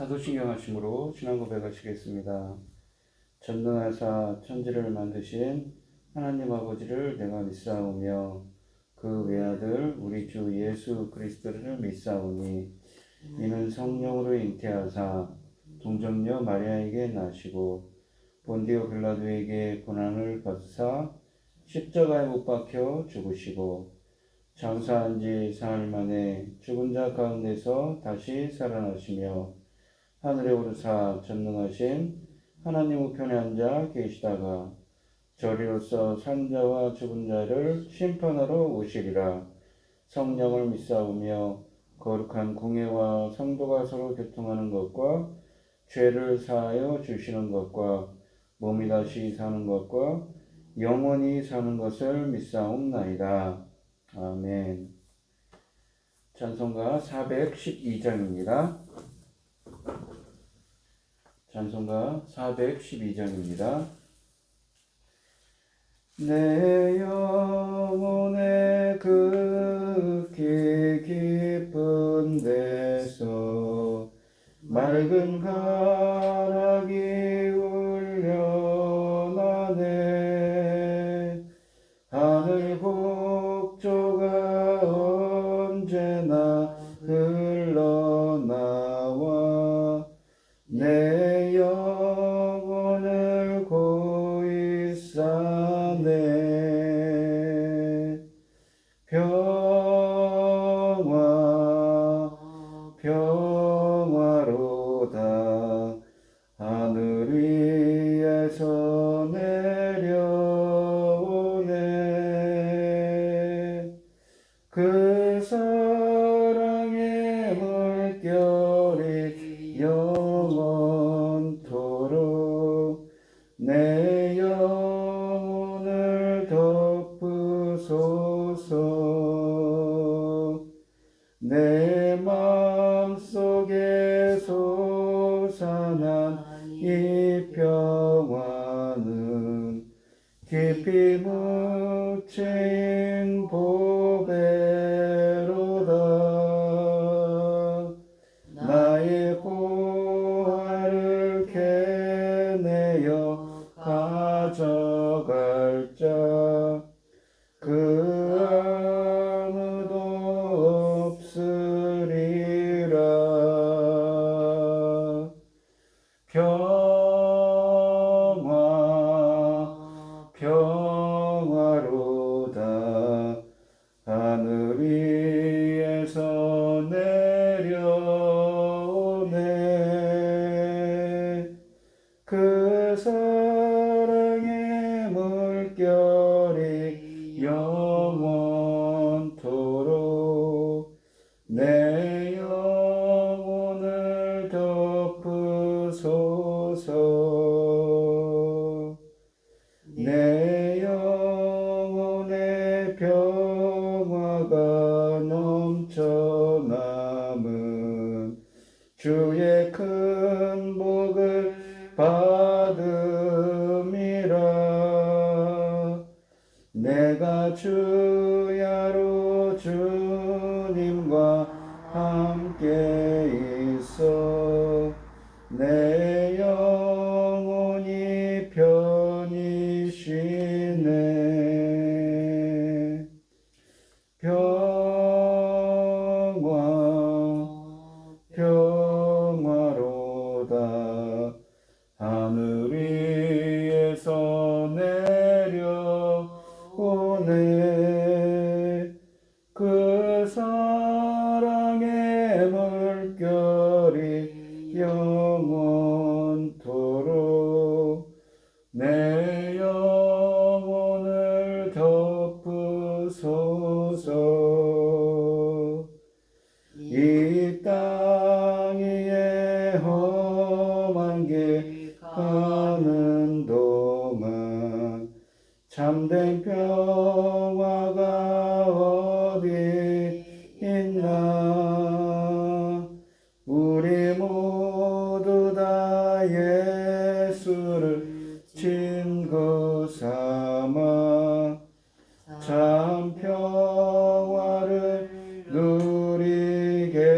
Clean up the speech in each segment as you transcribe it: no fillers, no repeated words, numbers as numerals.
사도신경 하심으로 신앙 고백하시겠습니다. 전능하사 천지를 만드신 하나님 아버지를 내가 믿사오며 그 외아들 우리 주 예수 그리스도를 믿사오니 이는 성령으로 잉태하사 동정녀 마리아에게 나시고 본디오 빌라도에게 고난을 받으사 십자가에 못 박혀 죽으시고 장사한 지 사흘 만에 죽은 자 가운데서 다시 살아나시며 하늘에 오르사 전능하신 하나님 우편에 앉아 계시다가 저리로서 산 자와 죽은 자를 심판하러 오시리라. 성령을 믿사오며 거룩한 공예와 성도가 서로 교통하는 것과 죄를 사하여 주시는 것과 몸이 다시 사는 것과 영원히 사는 것을 믿사옵나이다. 아멘. 찬송가 412장입니다. 찬송가 412장입니다. 내 영혼의 극히 깊은 데서 맑은 가락이 울려나네. 하늘 곡조가 언제나 흘러나와 내 영혼을 고이 싸네. 평화 평화로다. 하늘 위에서 내려오네. 그 사랑의 물결이 영원토록 내 영혼을 덮으소서. 내 마음속에 솟아난 이 평화는 깊이 묻힌 보배로다. 나의 고아를 캐내어 가져갈 자 그 아무도 없으리라. 평화로다. 하늘 위에서 내려오네. 그 사랑의 물결이 영원토록 내 영혼을 덮으소서. 내 영혼의 평화가 넘쳐남은 주의 큰 복을 받음이라. 내가 주야로 주님과 함께 있어 내 영혼이 편히 쉬네. 평화로다. 하늘 위에서 내려오네. 그 사랑의 물결이 영원토록 내 영혼을 덮으소서. 이 땅 위에 험한 길 가는 동안 참된 평화가 어디 있나. 우리 모두 다 예수를 친구 삼아 참 평화를 누리겠네.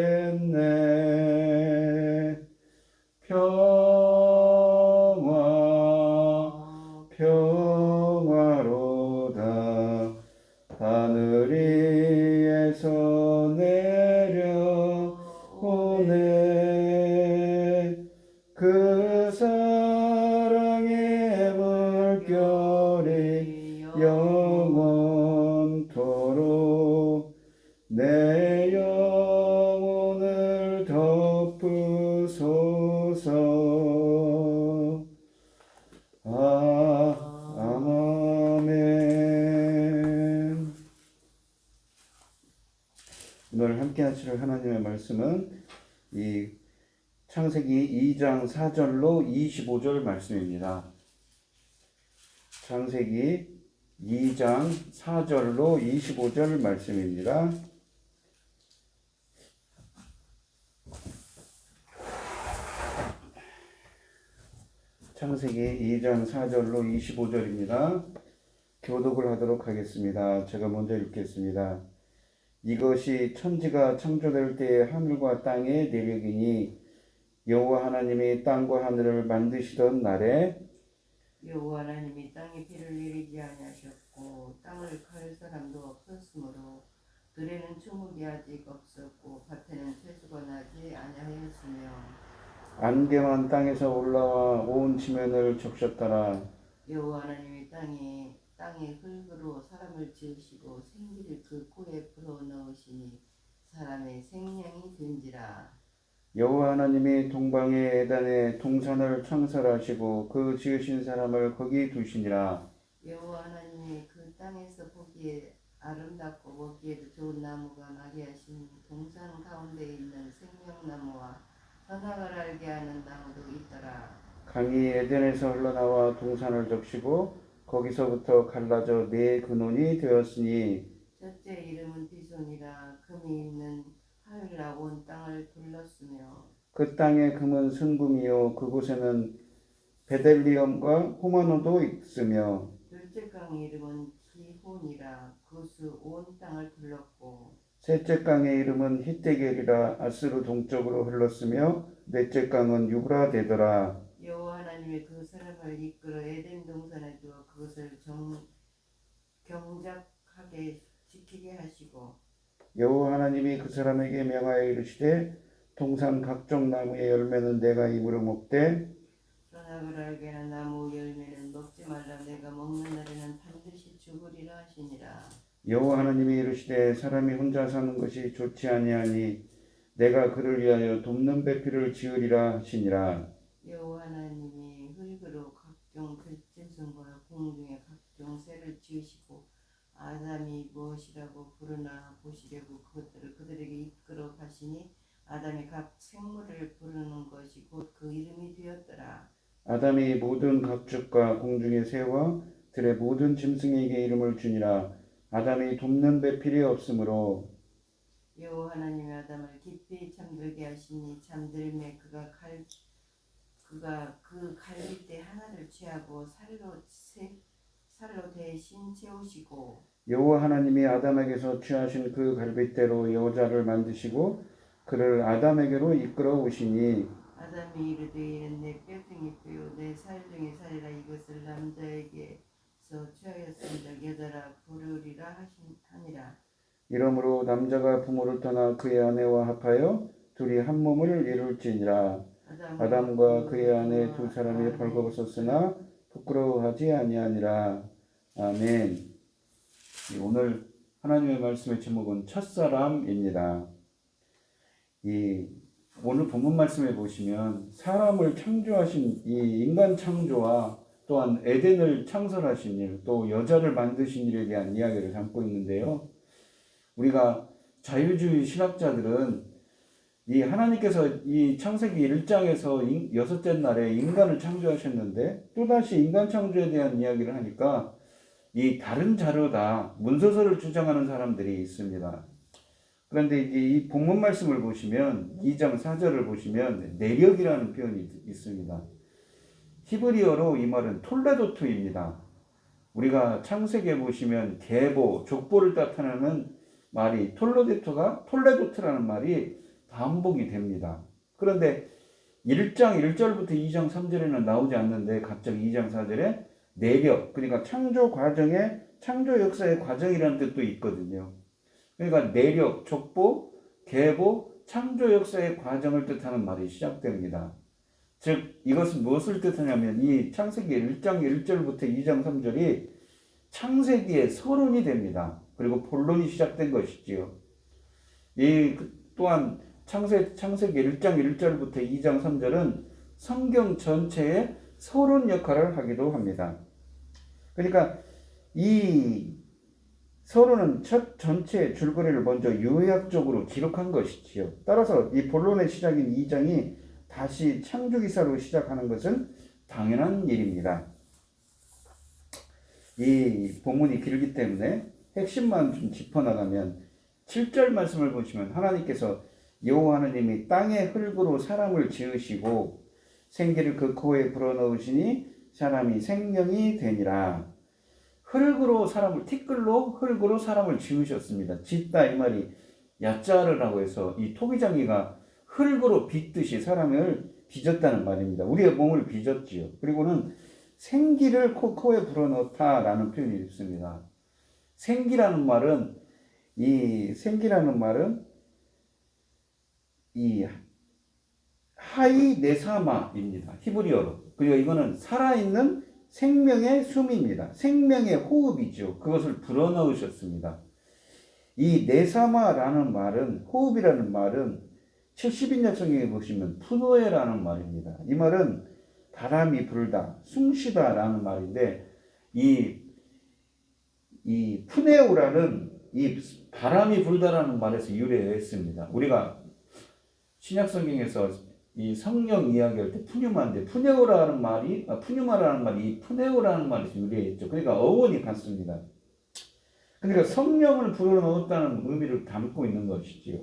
보내 그 사랑의 물결이 영원토록 내 영혼을 덮으소서. 아멘. 오늘 함께 하실 하나님의 말씀은 이 창세기 2장 4절로 25절 말씀입니다. 창세기 2장 4절로 25절 말씀입니다. 창세기 2장 4절로 25절입니다. 교독을 하도록 하겠습니다. 제가 먼저 읽겠습니다. 이것이 천지가 창조될 때의 하늘과 땅의 내력이니 여호와 하나님이 땅과 하늘을 만드시던 날에 여호와 하나님이 땅에 비를 내리지 아니하셨고 땅을 칼 사람도 없었으므로 들에는 추목이 아직 없었고 밭에는 채소가 나지 아니하였으며 안개만 땅에서 올라와 온 지면을 적셨더라. 여호와 하나님이 땅에 흙으로 사람을 지으시고 생기를 그 코에 불어넣으시니 사람의 생명이 된지라. 여호와 하나님이 동방의 에단에 동산을 창설하시고 그 지으신 사람을 거기 두시니라. 여호와 하나님이 그 땅에서 보기에 아름답고 먹기에도 좋은 나무가 나게 하신 동산 가운데 있는 생명나무와 선악을 알게 하는 나무도 있더라. 강이 에덴에서 흘러나와 동산을 적시고 거기서부터 갈라져 네 근원이 되었으니 첫째 이름은 비손이라 금이 있는 하늘라 온 땅을 둘렀으며 그 땅의 금은 순금이요 그곳에는 베델리엄과 호마노도 있으며 둘째 강의 이름은 기혼이라 그수 온 땅을 둘렀고 셋째 강의 이름은 히데겔이라 아스루 동쪽으로 흘렀으며 넷째 강은 유브라데더라. 여호와 하나님이 그 사람을 이끌어 에덴 동산에 두어 그것을 경작하게 지키게 하시고 여호와 하나님이 그 사람에게 명하여 이르시되 동산 각종 나무의 열매는 내가 입으로 먹되 선악을 알게 하는 나무 열매는 먹지 말라. 내가 먹는 날에는 반드시 죽으리라 하시니라. 여호와 하나님이 이르시되 사람이 혼자 사는 것이 좋지 아니하니 내가 그를 위하여 돕는 배필을 지으리라 하시니라. 여호와 하나님이 흙으로 각종 들짐승과 공중의 각종 새를 지으시고 아담이 무엇이라고 부르나 보시려고 그것들을 그들에게 이끌어 가시니 아담이 각 생물을 부르는 것이 곧 그 이름이 되었더라. 아담이 모든 각축과 공중의 새와 들의 모든 짐승에게 이름을 주니라. 아담이 돕는 배필이 없으므로 여호와 하나님이 아담을 깊이 잠들게 하시니 잠들매 그가 그 갈빗대 하나를 취하고 살로 대신 채우시고 여호와 하나님이 아담에게서 취하신 그 갈빗대로 여자를 만드시고 그를 아담에게로 이끌어 오시니 아담이 이르되 이는 내 뼈중의 뼈요 내 살 중의 살이라 이것을 남자에게서 취하였음즉 여자라 부르리라 하니라. 이러므로 남자가 부모를 떠나 그의 아내와 합하여 둘이 한 몸을 이룰지니라. 아담과 그의 아내 두 사람이 벌거벗었으나 부끄러워하지 아니하니라. 아멘. 오늘 하나님의 말씀의 제목은 첫사람입니다. 오늘 본문 말씀에 보시면 사람을 창조하신 이 인간 창조와 또한 에덴을 창설하신 일, 또 여자를 만드신 일에 대한 이야기를 담고 있는데요. 우리가 자유주의 신학자들은 이 하나님께서 이 창세기 1장에서 여섯째 날에 인간을 창조하셨는데 또다시 인간 창조에 대한 이야기를 하니까 이 다른 자료다, 문서서를 주장하는 사람들이 있습니다. 그런데 이제 이 본문 말씀을 보시면 2장 4절을 보시면 내력이라는 표현이 있습니다. 히브리어로 이 말은 톨레도트입니다. 우리가 창세기에 보시면 계보, 족보를 나타내는 말이 톨레도트라는 말이 반복이 됩니다. 그런데 1장 1절부터 2장 3절에는 나오지 않는데 갑자기 2장 4절에 내력, 그러니까 창조 과정의 창조 역사의 과정이라는 뜻도 있거든요. 그러니까 내력, 족보, 계보, 창조 역사의 과정을 뜻하는 말이 시작됩니다. 즉 이것은 무엇을 뜻하냐면 이 창세기 1장 1절부터 2장 3절이 창세기의 서론이 됩니다. 그리고 본론이 시작된 것이지요. 또한 창세기 1장 1절부터 2장 3절은 성경 전체의 서론 역할을 하기도 합니다. 그러니까 이 서론은 첫 전체 줄거리를 먼저 요약적으로 기록한 것이지요. 따라서 이 본론의 시작인 2장이 다시 창조기사로 시작하는 것은 당연한 일입니다. 이 본문이 길기 때문에 핵심만 좀 짚어나가면 7절 말씀을 보시면 하나님께서 여호와 하나님이 땅의 흙으로 사람을 지으시고 생기를 그 코에 불어넣으시니 사람이 생명이 되니라. 흙으로 사람을 티끌로 흙으로 사람을 지으셨습니다. 짓다 이 말이 야자르라고 해서 이 토기장이가 흙으로 빚듯이 사람을 빚었다는 말입니다. 우리의 몸을 빚었지요. 그리고는 생기를 코에 불어넣다라는 표현이 있습니다. 생기라는 말은 이 하이 네사마입니다. 히브리어로. 그리고 이거는 살아있는 생명의 숨입니다. 생명의 호흡이죠. 그것을 불어넣으셨습니다. 이 네사마라는 말은, 호흡이라는 말은 70인역 성경에 보시면 푸노에라는 말입니다. 이 말은 바람이 불다, 숨쉬다라는 말인데 이 푸네오라는 이 바람이 불다라는 말에서 유래했습니다. 우리가 신약 성경에서 이 성령 이야기할 때 푸뉴마인데 푸네오라는 말이 이 푸네오라는 말에서 유래했죠. 그러니까 어원이 같습니다. 그러니까 성령을 불어넣었다는 의미를 담고 있는 것이지요.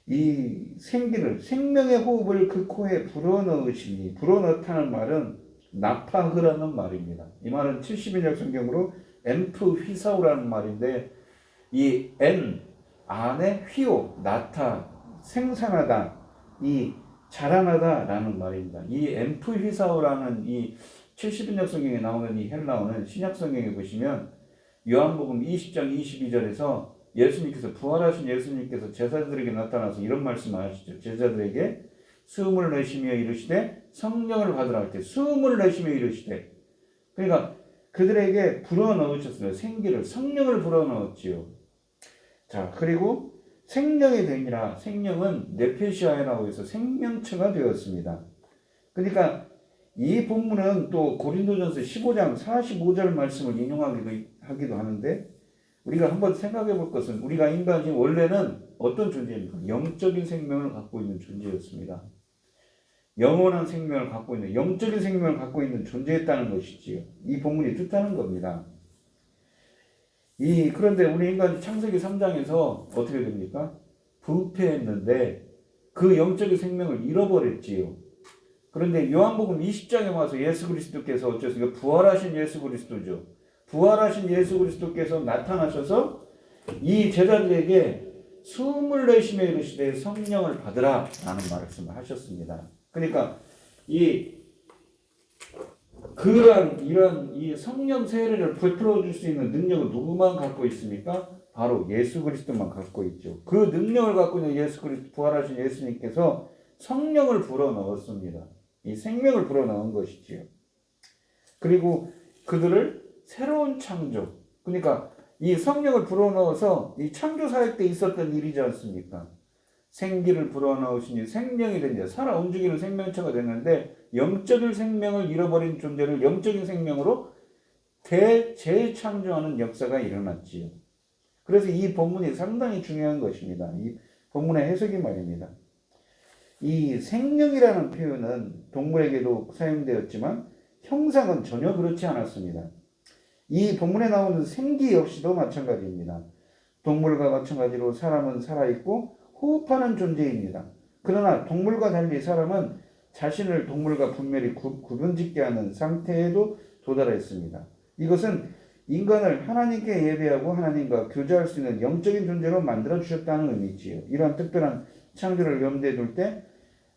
이 생명의 호흡을 그 코에 불어넣으시니, 불어넣다는 말은 나파흐라는 말입니다. 이 말은 70인역 성경으로 엠프휘사우라는 말인데 이 엔 안에 휘오 나타 생산하다 이 자라나다라는 말입니다. 이 엠프휘사우라는 이 70인역 성경에 나오는 이 헬라어는 신약 성경에 보시면 요한복음 20장 22절에서 예수님께서 부활하신 예수님께서 제자들에게 나타나서 이런 말씀을 하시죠. 제자들에게 숨을 내쉬며 이르시되 성령을 받으라 할 때 숨을 내쉬며 이르시되, 그러니까 그들에게 불어넣으셨어요. 생기를, 성령을 불어넣었지요. 자, 그리고 생명이 되니라. 생명은 네페시아라고 해서 생명체가 되었습니다. 그러니까 이 본문은 또 고린도전서 15장 45절 말씀을 인용하기도 하는데, 우리가 한번 생각해 볼 것은 우리가 인간이 원래는 어떤 존재입니까? 영적인 생명을 갖고 있는 존재였습니다. 영원한 생명을 갖고 있는, 영적인 생명을 갖고 있는 존재였다는 것이지요. 이 본문이 뜻하는 겁니다. 그런데 우리 인간이 창세기 3장에서 어떻게 됩니까? 부패했는데 그 영적인 생명을 잃어버렸지요. 그런데 요한복음 20장에 와서 예수 그리스도께서 어쩌습니까? 부활하신 예수 그리스도죠. 부활하신 예수 그리스도께서 나타나셔서 이 제자들에게 숨을 내쉬며 이르시되 성령을 받으라 라는 말씀을 하셨습니다. 그러니까 이런 이 성령 세례를 베풀어 줄 수 있는 능력을 누구만 갖고 있습니까? 바로 예수 그리스도만 갖고 있죠. 그 능력을 갖고 있는 예수 그리스도, 부활하신 예수님께서 성령을 불어넣었습니다. 이 생명을 불어넣은 것이지요. 그리고 그들을 새로운 창조, 그러니까 이 성령을 불어넣어서 이 창조 사역 때 있었던 일이지 않습니까? 생기를 불어넣으시니 생명이 된다. 살아 움직이는 생명체가 됐는데 영적인 생명을 잃어버린 존재를 영적인 생명으로 재창조하는 역사가 일어났지요. 그래서 이 본문이 상당히 중요한 것입니다. 이 본문의 해석이 말입니다. 이 생명이라는 표현은 동물에게도 사용되었지만 형상은 전혀 그렇지 않았습니다. 이 본문에 나오는 생기 역시도 마찬가지입니다. 동물과 마찬가지로 사람은 살아있고 호흡하는 존재입니다. 그러나 동물과 달리 사람은 자신을 동물과 분명히 구분짓게 하는 상태에도 도달했습니다. 이것은 인간을 하나님께 예배하고 하나님과 교제할 수 있는 영적인 존재로 만들어주셨다는 의미지요. 이러한 특별한 창조를 염두에 둘 때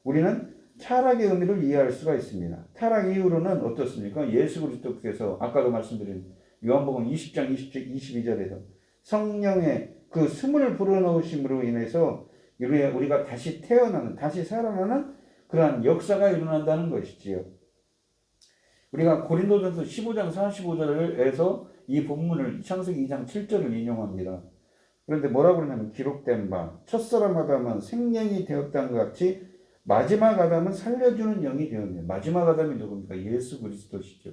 우리는 타락의 의미를 이해할 수가 있습니다. 타락 이후로는 어떻습니까? 예수 그리스도께서 아까도 말씀드린 요한복음 20장 22절에서 성령의 그 숨을 불어넣으심으로 인해서 우리가 다시 태어나는, 다시 살아나는 그러한 역사가 일어난다는 것이지요. 우리가 고린도전서 15장 45절에서 이 본문을 창세기 2장 7절을 인용합니다. 그런데 뭐라고 그러냐면 기록된 바 첫사람 아담은 생명이 되었다는 것 같이 마지막 아담은 살려주는 영이 되었네요. 마지막 아담이 누굽니까? 예수 그리스도시죠.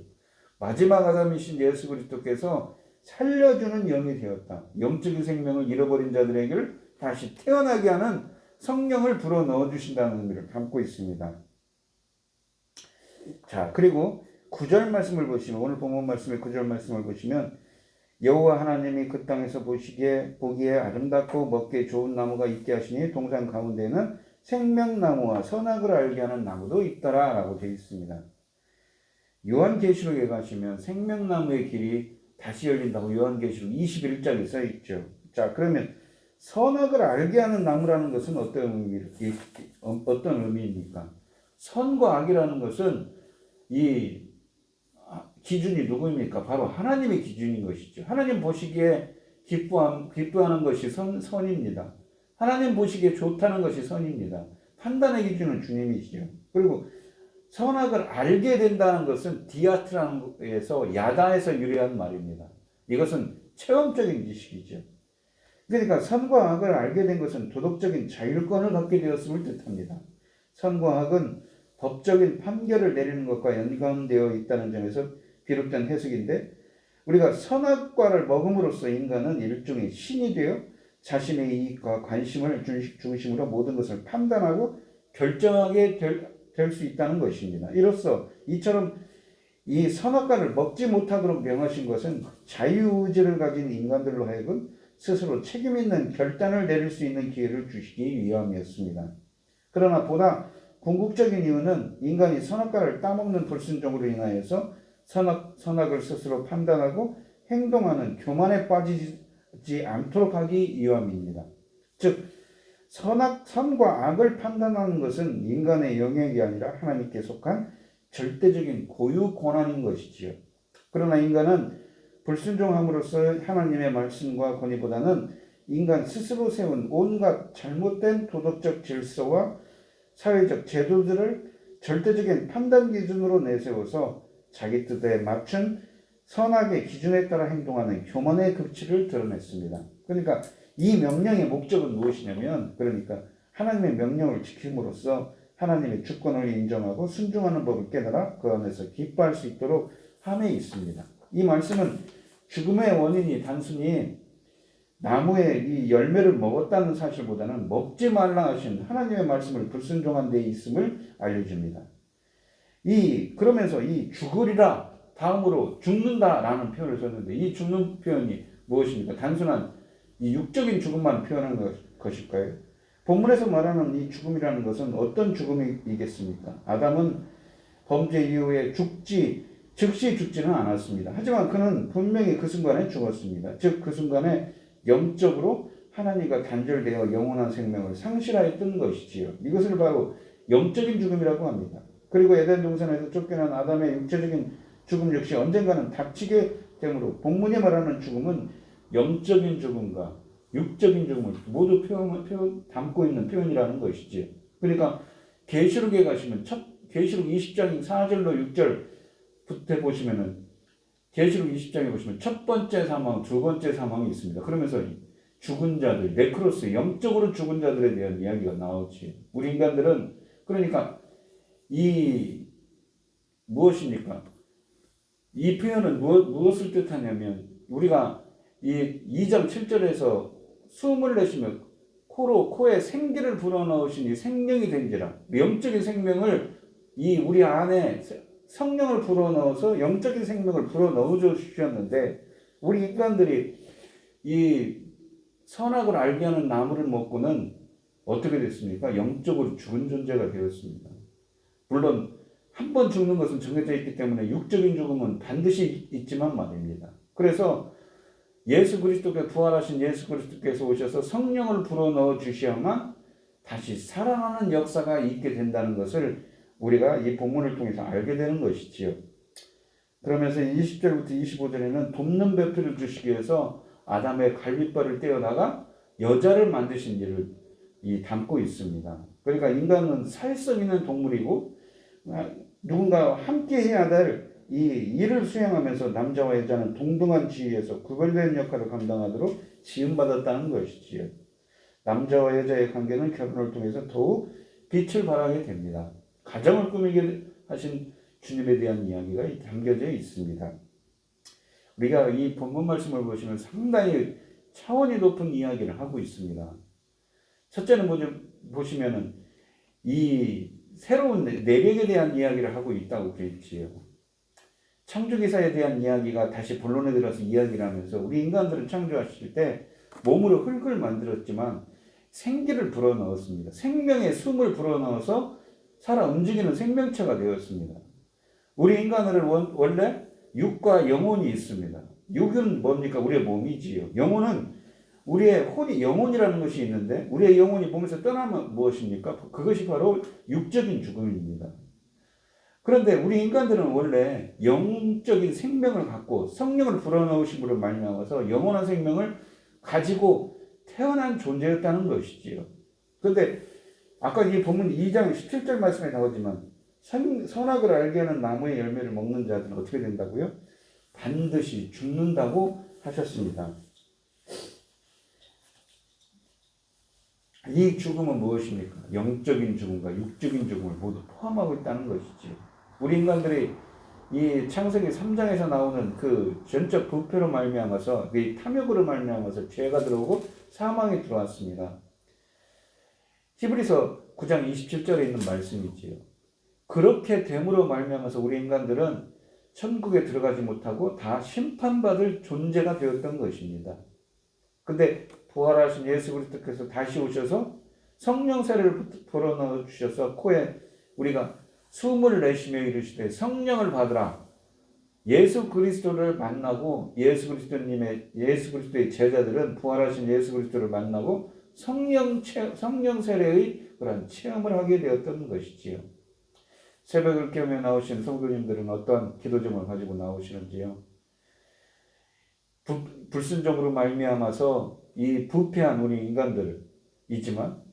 마지막 아담이신 예수 그리스도께서 살려주는 영이 되었다. 영적인 생명을 잃어버린 자들에게 다시 태어나게 하는 성령을 불어넣어 주신다는 의미를 담고 있습니다. 자, 그리고 9절 말씀을 보시면, 오늘 본문 말씀의 9절 말씀을 보시면 여호와 하나님이 그 땅에서 보기에 아름답고 먹기에 좋은 나무가 있게 하시니 동산 가운데는 생명나무와 선악을 알게 하는 나무도 있더라 라고 되어 있습니다. 요한계시록에 가시면 생명나무의 길이 다시 열린다고 요한계시록 21장에 써 있죠. 자, 그러면 선악을 알게 하는 나무라는 것은 어떤 의미입니까? 선과 악이라는 것은 이 기준이 누구입니까? 바로 하나님의 기준인 것이죠. 하나님 보시기에 기뻐하는 것이 선입니다. 하나님 보시기에 좋다는 것이 선입니다. 판단의 기준은 주님이시죠. 그리고 선악을 알게 된다는 것은 디아트라는 것에서 야다에서 유래한 말입니다. 이것은 체험적인 지식이죠. 그러니까 선과 악을 알게 된 것은 도덕적인 자율권을 갖게 되었음을 뜻합니다. 선과 악은 법적인 판결을 내리는 것과 연관되어 있다는 점에서 비롯된 해석인데, 우리가 선악과를 먹음으로써 인간은 일종의 신이 되어 자신의 이익과 관심을 중심으로 모든 것을 판단하고 결정하게 될 수 있다는 것입니다. 이로써 이처럼 이 선악과를 먹지 못하도록 명하신 것은 자유의지를 가진 인간들로 하여금 스스로 책임 있는 결단을 내릴 수 있는 기회를 주시기 위함이었습니다. 그러나 보다 궁극적인 이유는 인간이 선악과를 따먹는 불순종으로 인하여서 선악을 스스로 판단하고 행동하는 교만에 빠지지 않도록 하기 위함입니다. 즉 선과 악을 판단하는 것은 인간의 영역이 아니라 하나님께 속한 절대적인 고유 권한인 것이지요. 그러나 인간은 불순종함으로써 하나님의 말씀과 권위보다는 인간 스스로 세운 온갖 잘못된 도덕적 질서와 사회적 제도들을 절대적인 판단 기준으로 내세워서 자기 뜻에 맞춘 선악의 기준에 따라 행동하는 교만의 극치를 드러냈습니다. 그러니까 이 명령의 목적은 무엇이냐면, 그러니까 하나님의 명령을 지킴으로써 하나님의 주권을 인정하고 순종하는 법을 깨달아 그 안에서 기뻐할 수 있도록 함에 있습니다. 이 말씀은 죽음의 원인이 단순히 나무의 이 열매를 먹었다는 사실보다는 먹지 말라 하신 하나님의 말씀을 불순종한 데 있음을 알려줍니다. 그러면서 이 죽으리라 다음으로 죽는다라는 표현을 썼는데, 이 죽는 표현이 무엇입니까? 단순한 이 육적인 죽음만 표현한 것일까요? 본문에서 말하는 이 죽음이라는 것은 어떤 죽음이겠습니까? 아담은 범죄 이후에 즉시 죽지는 않았습니다. 하지만 그는 분명히 그 순간에 죽었습니다. 즉 그 순간에 영적으로 하나님과 단절되어 영원한 생명을 상실하였던 것이지요. 이것을 바로 영적인 죽음이라고 합니다. 그리고 에덴 동산에서 쫓겨난 아담의 육체적인 죽음 역시 언젠가는 닥치게 되므로 본문이 말하는 죽음은 영적인 죽음과 육적인 죽음을 모두 담고 있는 표현이라는 것이지요. 그러니까 계시록에 가시면 계시록 20장 4절로 6절부터 보시면은 계시록 20장에 보시면 첫 번째 사망, 두 번째 사망이 있습니다. 그러면서 죽은 자들, 네크로스, 영적으로 죽은 자들에 대한 이야기가 나오지. 우리 인간들은 그러니까 무엇입니까? 이 표현은 무엇을 뜻하냐면, 우리가 이 2장 7절에서 숨을 내쉬며 코에 생기를 불어넣으시니 생명이 된지라, 영적인 생명을 우리 안에 성령을 불어넣어서 영적인 생명을 불어넣어 주셨는데, 우리 인간들이 이 선악을 알게 하는 나무를 먹고는 어떻게 됐습니까? 영적으로 죽은 존재가 되었습니다. 물론 한 번 죽는 것은 정해져 있기 때문에 육적인 죽음은 반드시 있지만 말입니다. 그래서 부활하신 예수 그리스도께서 오셔서 성령을 불어넣어 주셔야만 다시 살아나는 역사가 있게 된다는 것을 우리가 이 본문을 통해서 알게 되는 것이지요. 그러면서 20절부터 25절에는 돕는 배필을 주시기 위해서 아담의 갈빗발을 떼어다가 여자를 만드신 일을 담고 있습니다. 그러니까 인간은 사회성 있는 동물이고 누군가와 함께 해야 될 이 일을 수행하면서 남자와 여자는 동등한 지위에서 구별된 역할을 감당하도록 지음받았다는 것이지요. 남자와 여자의 관계는 결혼을 통해서 더욱 빛을 발하게 됩니다. 가정을 꾸미게 하신 주님에 대한 이야기가 담겨져 있습니다. 우리가 이 본문 말씀을 보시면 상당히 차원이 높은 이야기를 하고 있습니다. 첫째는 보시면은 이 새로운 내력에 대한 이야기를 하고 있다고 그랬지요. 창조기사에 대한 이야기가 다시 본론에 들어서 이야기를 하면서 우리 인간들은 창조하실 때 몸으로 흙을 만들었지만 생기를 불어넣었습니다. 생명의 숨을 불어넣어서 살아 움직이는 생명체가 되었습니다. 우리 인간은 원래 육과 영혼이 있습니다. 육은 뭡니까? 우리의 몸이지요. 영혼은 우리의 혼이 영혼이라는 것이 있는데 우리의 영혼이 몸에서 떠나면 무엇입니까? 그것이 바로 육적인 죽음입니다. 그런데 우리 인간들은 원래 영적인 생명을 갖고 성령을 불어넣으심으로 말미암아서 영원한 생명을 가지고 태어난 존재였다는 것이지요. 그런데 아까 이 본문 2장 17절 말씀에 나오지만 선악을 알게 하는 나무의 열매를 먹는 자들은 어떻게 된다고요? 반드시 죽는다고 하셨습니다. 이 죽음은 무엇입니까? 영적인 죽음과 육적인 죽음을 모두 포함하고 있다는 것이지요. 우리 인간들이 이 창세기 3장에서 나오는 그 전적 부패로 말미암아서 이 탐욕으로 말미암아서 죄가 들어오고 사망이 들어왔습니다. 히브리서 9장 27절에 있는 말씀이지요. 그렇게 됨으로 말미암아서 우리 인간들은 천국에 들어가지 못하고 다 심판받을 존재가 되었던 것입니다. 근데 부활하신 예수 그리스도께서 다시 오셔서 성령 세례를 불어넣어 주셔서 코에 우리가 숨을 내쉬며 이르시되 성령을 받으라. 예수 그리스도를 만나고 예수 그리스도의 제자들은 부활하신 예수 그리스도를 만나고 성령 세례의 그런 체험을 하게 되었던 것이지요. 새벽을 깨우며 나오신 성도님들은 어떠한 기도 제목을 가지고 나오시는지요? 불순종으로 말미암아서 이 부패한 우리 인간들이지만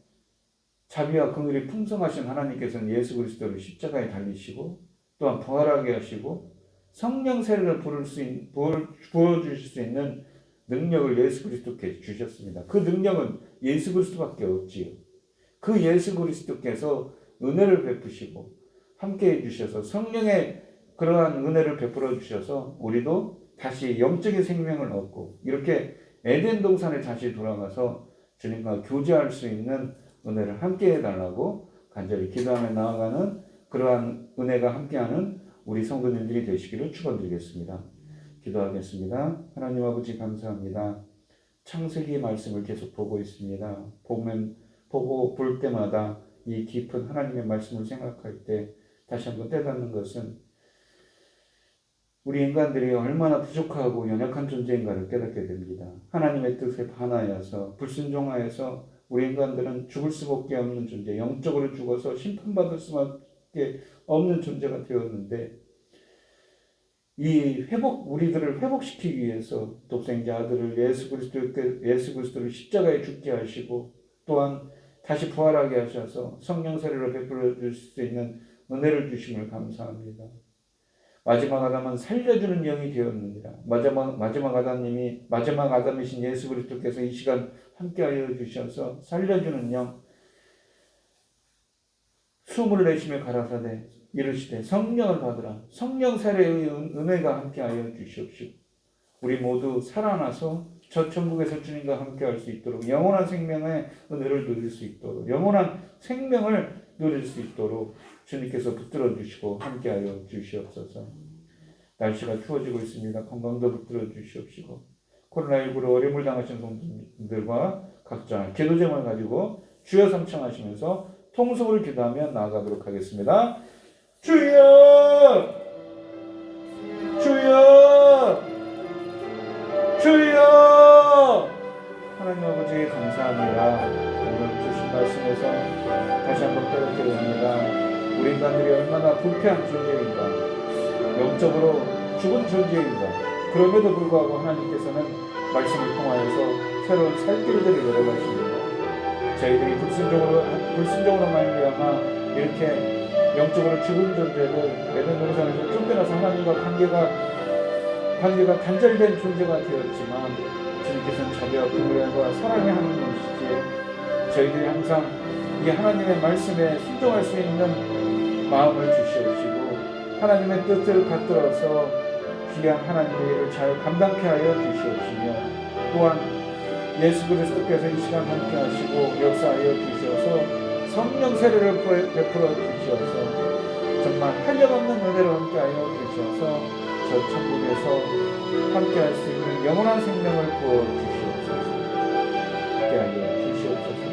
자비와 긍휼이 풍성하신 하나님께서는 예수 그리스도를 십자가에 달리시고 또한 부활하게 하시고 성령 세례를 부어주실 수 있는 능력을 예수 그리스도께 주셨습니다. 그 능력은 예수 그리스도밖에 없지요. 그 예수 그리스도께서 은혜를 베푸시고 함께해 주셔서 성령의 그러한 은혜를 베풀어 주셔서 우리도 다시 영적인 생명을 얻고 이렇게 에덴 동산에 다시 돌아가서 주님과 교제할 수 있는 은혜를 함께 해달라고 간절히 기도하며 나아가는 그러한 은혜가 함께하는 우리 성도님들이 되시기를 축원드리겠습니다. 기도하겠습니다. 하나님 아버지 감사합니다. 창세기 말씀을 계속 보고 있습니다. 보고 볼 때마다 이 깊은 하나님의 말씀을 생각할 때 다시 한번 깨닫는 것은 우리 인간들이 얼마나 부족하고 연약한 존재인가를 깨닫게 됩니다. 하나님의 뜻에 반하여서 불순종하여서 우리 인간들은 죽을 수밖에 없는 존재, 영적으로 죽어서 심판받을 수밖에 없는 존재가 되었는데 우리들을 회복시키기 위해서 독생자 아들을 예수 그리스도를 십자가에 죽게 하시고 또한 다시 부활하게 하셔서 성령 세례를 베풀어 줄 수 있는 은혜를 주심을 감사합니다. 마지막 아담은 살려주는 영이 되었느니라. 마지막 아담이신 예수 그리스도께서 이 시간 함께하여 주셔서 살려주는 영, 숨을 내쉬며 가라사대 이르시되 성령을 받으라. 성령 세례의 은혜가 함께하여 주시옵시고 우리 모두 살아나서 저 천국에서 주님과 함께할 수 있도록 영원한 생명의 은혜를 누릴 수 있도록 영원한 생명을 누릴 수 있도록 주님께서 붙들어 주시고 함께하여 주시옵소서. 날씨가 추워지고 있습니다. 건강도 붙들어 주시옵시고 코로나19로 어려움을 당하신 성도님들과 각자 기도 제목을 가지고 주여 삼창하시면서 통성으로 기도하며 나아가도록 하겠습니다. 주여! 주여! 주여! 하나님 아버지 감사합니다. 오늘 주신 말씀에서 다시 한번 깨닫게 됩니다. 우리 인간들이 얼마나 불쾌한 존재인가, 영적으로 죽은 존재인가. 그럼에도 불구하고 하나님께서는 말씀을 통하여서 새로운 살 길들을 열어가십니다. 저희들이 불순종으로 말미암아 이렇게 영적으로 죽은 존재를 에덴 동산에서 쫓겨나서 하나님과 관계가 단절된 존재가 되었지만 주님께서는 자비와 긍휼과 사랑의 하나님이시지 저희들이 항상 이 하나님의 말씀에 순종할 수 있는 마음을 주시옵시고 하나님의 뜻을 받들어서 귀한 하나님의 일을 잘 감당케 하여 주시옵시며 또한 예수 그리스도께서 이 시간 함께 하시고 역사하여 주셔서 성령 세례를 베풀어 주셔서 정말 한량없는 은혜로 함께 하여 주셔서 저 천국에서 함께 할 수 있는 영원한 생명을 부어 주시옵소서. 함께 하여 주시옵소서.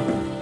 아멘.